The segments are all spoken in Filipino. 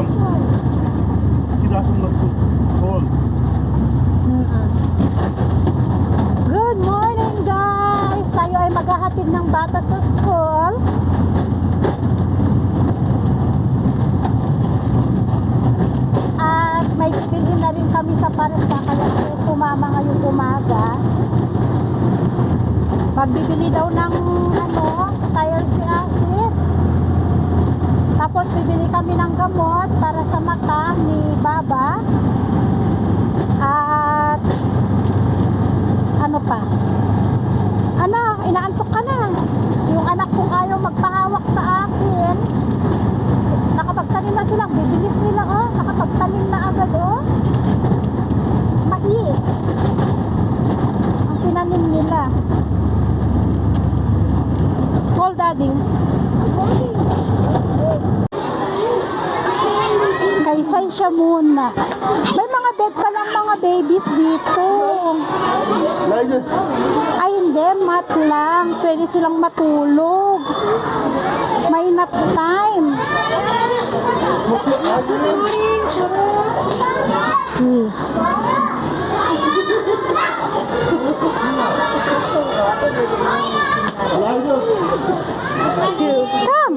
one. She doesn't look good. Cold. Good morning guys! Tayo ay maghahatid ng bata sa school. At may bilhin na rin kami sa parsa kaya sumama ngayong umaga. Magbibili daw ng tire si Asis. Tapos bibili kami ng gamot para sa mata ni Baba. At ano pa? Ano, inaantok ka na. Yung anak kong ayaw magpahawak sa akin. Nakapagtanim na sila, bibilis nila nakapagtanim na agad Mais. Ang tinanim nila. Call daddy. Kaysay siya muna. May mga bed pa lang mga babies dito. Ay hindi, mat lang. Pwede silang matulog. May nap time. Come.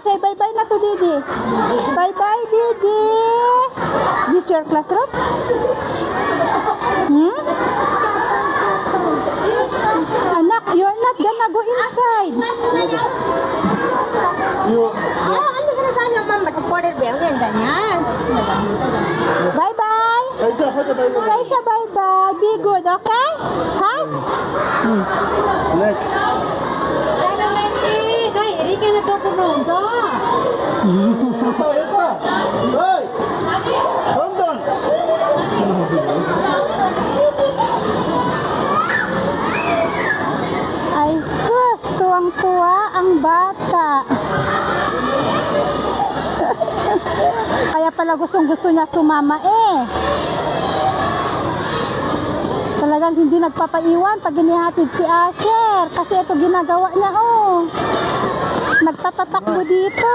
Say bye-bye na to Didi. Bye-bye Didi. This your classroom? Anak, you're not gonna go inside. Bye-bye. Say siya bye-bye. Be good, okay? Has? Next. Ay sus, tuwang-tuwa ang bata. Kaya pala gustong-gusto niya sumama Talagang hindi nagpapaiwan pag inihatid si Asher. Kasi ito ginagawa niya Nagtatatakbo dito.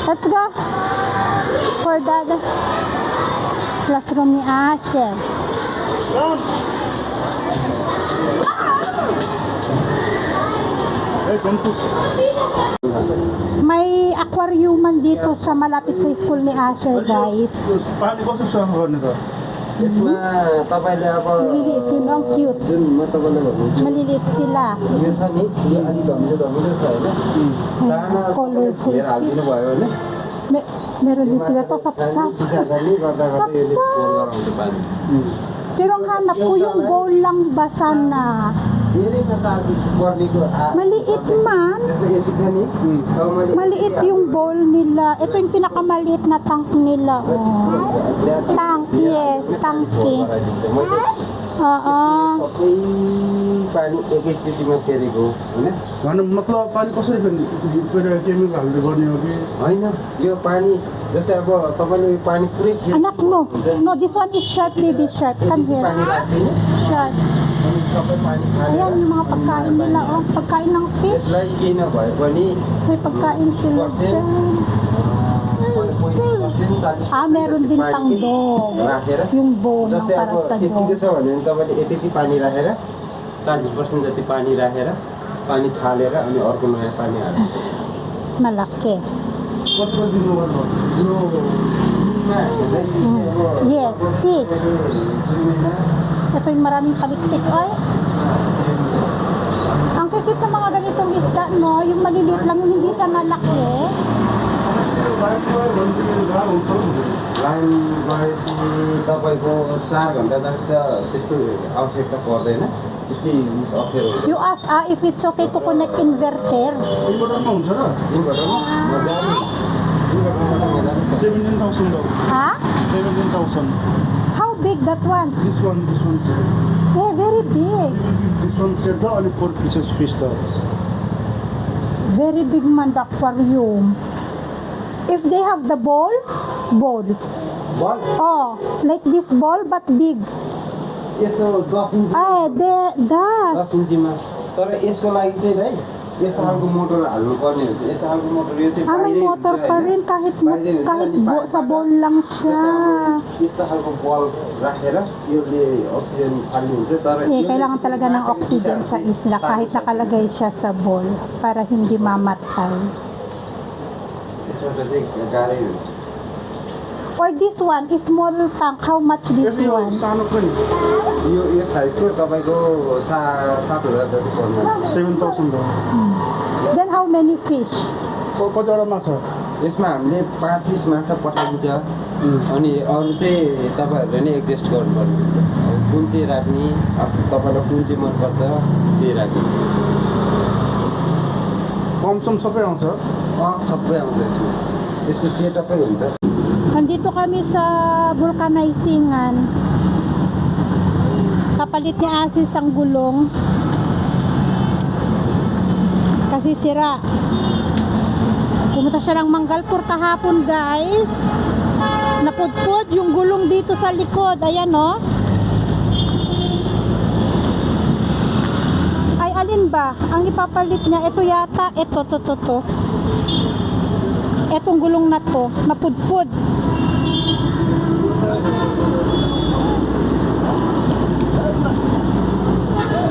Let's go for the classroom ni Asher. May aquariuman dito sa malapit sa school ni Asher, guys. Paano ba sa nito? यसमा तपाईले अब Maliliit yun, ang cute. जुन म तपाईलाई भन्छु Maliliit sila. यो छ नि यो अलि धमिलो धमिलो छ हैन दाना Colorful हेर हालिदिनु भयो हैन Meron din sila to, sapsap. पिसा गर्ने गर्दा गर्दै यसले Sapsap. गोल गराउँछ पानी Pero ang hanap ko yung bowl lang ba sana? धेरैमा 4 पिस पर्नेको Maliit man. जस्तो यति छ नि अब मैले Maliit yung bowl nila. Ito yung pinakamaliit na tank nila. Tank, yes. Tanki. Oo. सबै पानी एकैचोटिमा तेरेको हैन भनौँ मतलब पानी कसरी केमिकल हाल्दै गर्ने हो कि हैन यो पानी जस्तै अब तपाईले यो पानी पुरै खेल Anak mo. No, this one is sharp, baby sharp. Come here. पानी राख्दिनु Sharp. अनि सबै पानी खाएर Ayan yung mga pagkain nila. Pagkain ng fish. यसलाई केही नभए पनि May pagkain sila dyan. 40% Meron din pang dog. राखेर Yung bone जस्तै para अब sa यतिको dog. छ भने तपाईले यति पानी राखेर 40% जति पानी राखेर पानी फालेर अनि अर्को नयाँ पानी हाल्नु Malaki. कत्रो दिनु पर्यो Yes, fish. Ito yung maraming palikpik. Ay, ang kikit ng mga ganitong isda, no? Yung maliliit lang, yung hindi siya malaki. Line गएपछि तपाईँको 4 घन्टा जस्तो त्यस्तो आवश्यकता पर्दैन त्यति अप्ठ्यारो हुन्छ You ask if it's okay to connect inverter. इन्भर्टरमा हुन्छ र इन्भर्टरमा मजाले इन्भर्टरमा मजाले 17,000 हो Ha? 17,000 How big that one? This one sir. Yeah, very big. This one sir daw only 4 pieces fish daw. Very big man, the aquarium. If they have the bowl, बल Oh, like this ball but big. यस्तो 10 inch Ay, that. 10 इन्चीमा तर यसको लागि चाहिँ है यस्तो खालको मोटर हाल्नु पर्ने हुन्छ यस्तो खालको मोटर यो चाहिँ May बाहिरै motor हुन्छ, pa हैन? rin kahit बाहिरै हुन्छ, kahit अनि बाहिर- sa ball lang siya. यस्तो खालको बल राखेर यसले अक्सिजन फाल्ने हुन्छ तर Eh, kailangan talaga ng oxygen sa isla kahit nakalagay siya sa ball para hindi mamatay. त्यसबाट चाहिँ गाह्रै हुन्छ Or this one, small tank, how much this यो one? सानो पनि यो साइजको तपाईँको 7,000 जति पर्छ 7,000 हो Then how many fish? कतिवटा माछा यसमा हामीले 5 पिस माछा पठाइदिन्छ अनि अरू चाहिँ तपाईँहरूले नै एडजस्ट गर्नुपर्ने हुन्छ अब कुन चाहिँ राख्ने अब तपाईँलाई कुन चाहिँ मनपर्छ त्यही राख्ने कमसम सबै आउँछ सबै आउँछ यसमा यसको सेटअपै हुन्छ Nandito kami sa vulcanizingan. Kapalit ni Asis ang gulong. Kasi sira. Pumunta siya ng Manggalpur kahapon, guys. Napudpud yung gulong dito sa likod. Ayan, oh. Ay, alin ba? Ang ipapalit niya, ito yata. Ito, to. Etong gulong na to, napudpud.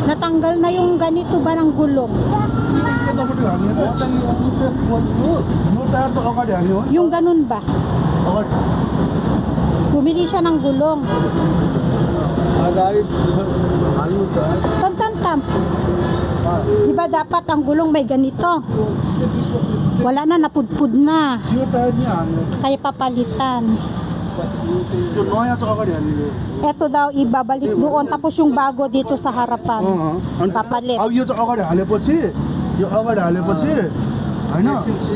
Natanggal na yung ganito ba ng gulong. यतापट्टि हाल्ने म टायर त अगाडि हाल्ने हो Yung ganun ba? अगाडि Bumili siya ng gulong. अगाडि हाल्नु त Tam. Di ba dapat ang gulong may ganito? Wala na, napudpud na. यो टायर नि हाल्ने Kaya papalitan. त्यो नयाँ चाहिँ अगाडि हाल्ने Eto daw ibabalik doon, tapos yung bago dito sa harapan. अनि Papalit. अब यो चाहिँ अगाडि हालेपछि यो अगाडि हालेपछि होइन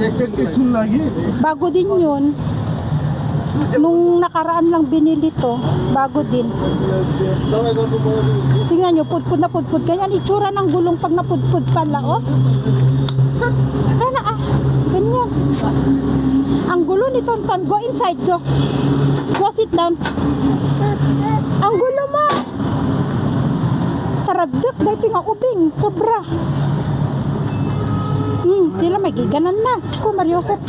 एकछिन लागि Bago din yun. Nung nakaraan lang binili to, bago din. Tingnan nyo, pudpud na pudpud. Ganyan itsura ng gulong pag napudpud pala, oh. Kaya ganyan. Ang gulo ni Tonton, go inside, go. Go sit down. Ang gulo mo. Taradot, dahil nga ubing, sobra. Tila may giganan na. Sko, Mariosep.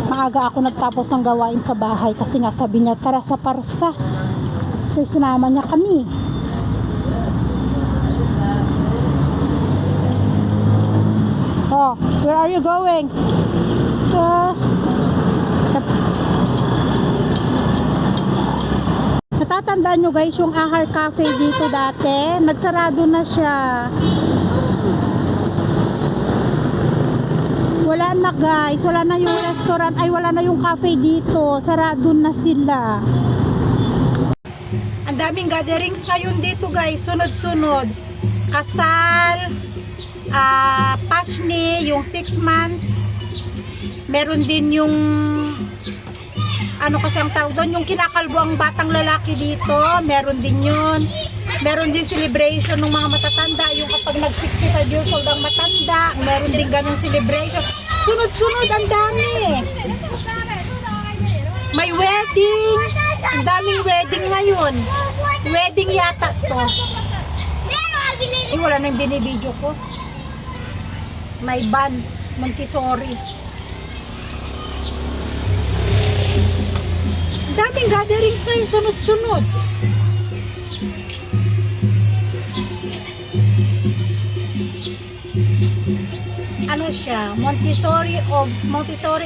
Maaga ako nagtapos ng gawain sa bahay kasi nga sabi niya tara sa parsa. So sinama niya kami. Oh, where are you going? Natatandaan nyo guys yung Ahar Cafe dito dati? Nagsarado na siya. Wala na guys, wala na yung restaurant, ay wala na yung cafe dito, sarado na sila. Ang daming gatherings ngayon dito guys, sunod-sunod. Kasal, Pasni, yung 6 months. Meron din yung, ano kasi ang tawag doon, yung kinakalbo ang batang lalaki dito, meron din yun. Meron din celebration ng mga matatanda, yung kapag nag 65 years old ang matanda, meron din ganong celebration. Sunod-sunod, ang dami. May wedding, ang daming wedding ngayon. Wedding yata to. Eh, wala nang binibidyo ko. May band, Montessori. Ang daming gatherings ngayon, sunod-sunod. Ano siya, Montessori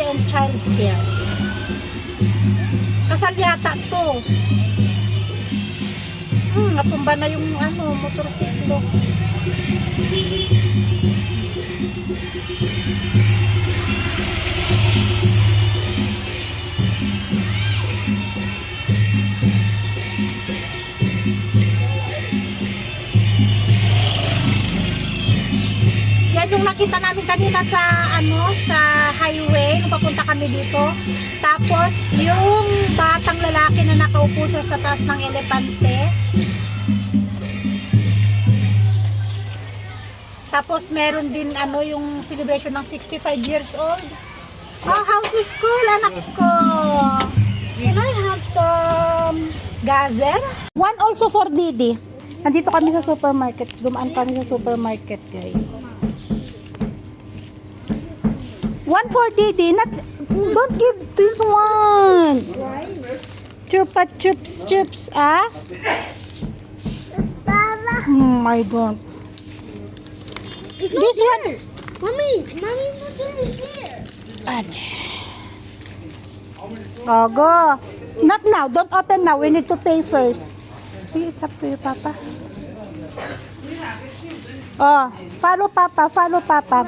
and Child Care. Kasal yata to. Natumba na yung motorsiklo. Yan yung nakita namin kanina sa sa highway nung papunta kami dito. Tapos yung batang lalaki na nakaupo siya sa taas ng elepante. Tapos meron din yung celebration ng 65 years old. Oh, how's the school, anak ko? Can I have some gazel? One also for Didi. Nandito kami sa supermarket. Dumaan kami sa supermarket, guys. One for Didi. Don't give this one. Chupa chups chups, ah? I don't. This one. Mommy, mommy's not here. Oh, go. Not now. Don't open now. We need to pay first. See, it's up to you, Papa. Oh, follow Papa. Follow Papa.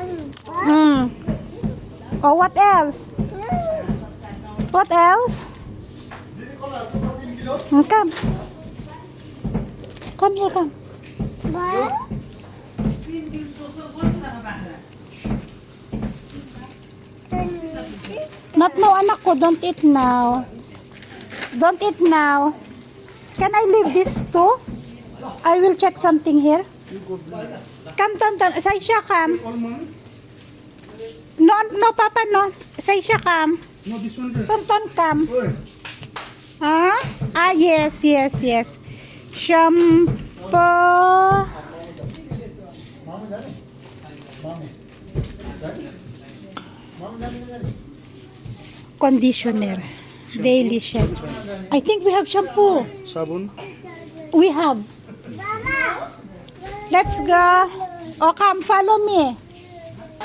Oh, what else? What else? Come. Come here, come. What? Not now, anak ko. Don't eat now. Don't eat now. Can I leave this too? I will check something here. Come, Tonton. Saisha, come. No, no, Papa, no. Saisha, come. No, this one. Tonton, come. Oi. Huh? Ah, yes, yes, yes. Shampoo. Conditioner. Daily shampoo. I think we have shampoo. Sabun. We have. Let's go. Oh, come, follow me.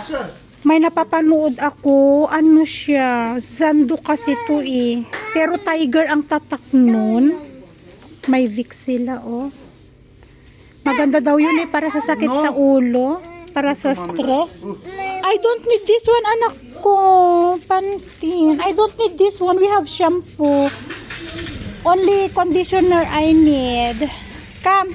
Sir. May napapanood ako. Ano siya? Zando kasi to eh. Pero tiger ang tatak nun. May Vicks sila, oh. Maganda daw yun eh. Para sa sakit sa ulo. Para sa stress. I don't need this one, anak ko. Pantene. I don't need this one. We have shampoo. Only conditioner I need. Come.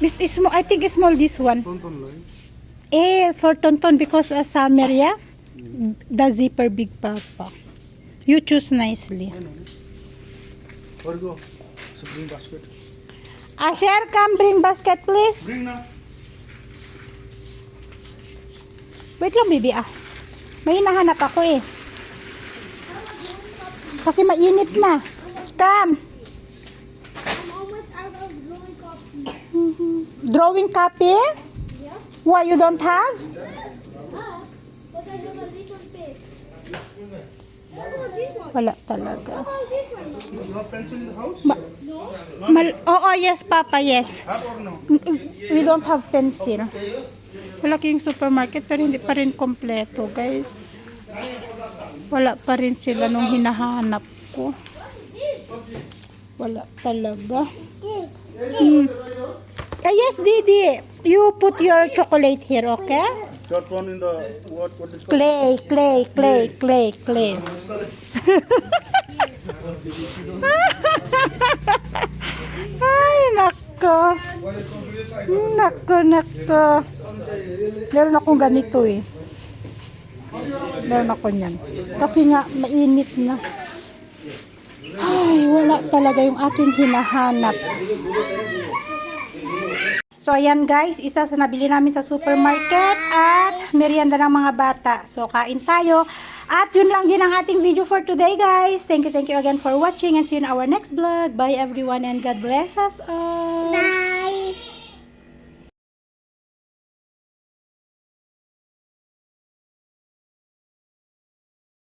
This is small. I think it's small, this one. Tonton lai. For Tonton because summer, yeah? The zipper big, Papa. You choose nicely. Where go? Spring basket. Asher, come bring basket, please. Bring na. Wait lang, baby, ah. May hinahanap ako eh. Kasi mainit na. Come. How much out of drawing copy? Drawing copy? Why, you don't have? But I have a little bit. What about this one? Wala talaga. What about this one? You have pencil in the house? Oh, yes, Papa, yes. Have or no? We don't have pencil. Malaki yung supermarket pero hindi pa rin kompleto, guys. Wala pa rin sila nung hinahanap ko. Wala talaga. Yes, Didi. You put your chocolate here, okay? Short one in the what is called? Clay. Ay, nako. Nako. Meron akong ganito eh. Meron ako niyan. Kasi nga, mainit na. Ay, wala talaga yung aking hinahanap. So, ayan guys, isa sa nabili namin sa supermarket at merienda ng mga bata. So, kain tayo. At yun lang din ang ating video for today, guys. Thank you again for watching and see you in our next vlog. Bye everyone and God bless us all.